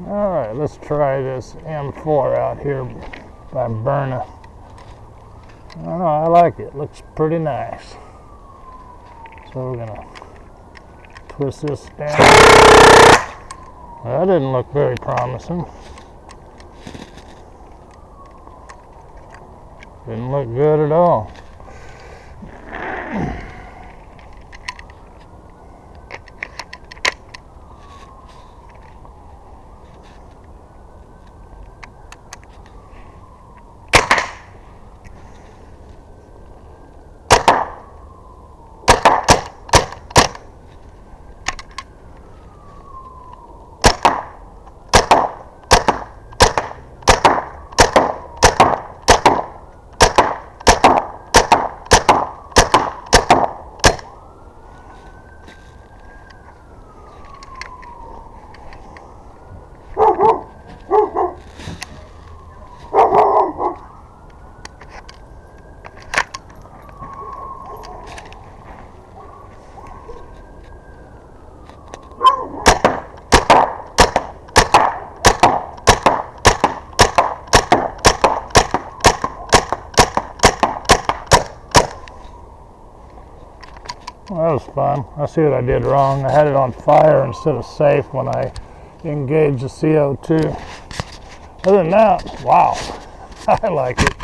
Alright, let's try this M4 out here by Byrna. I don't know, I like it. Looks pretty nice. So we're gonna twist this down. Well, that didn't look very promising. Didn't look good at all. Well, that was fun. I see what I did wrong. I had it on fire instead of safe when I engaged the CO2. Other than that, wow, I like it.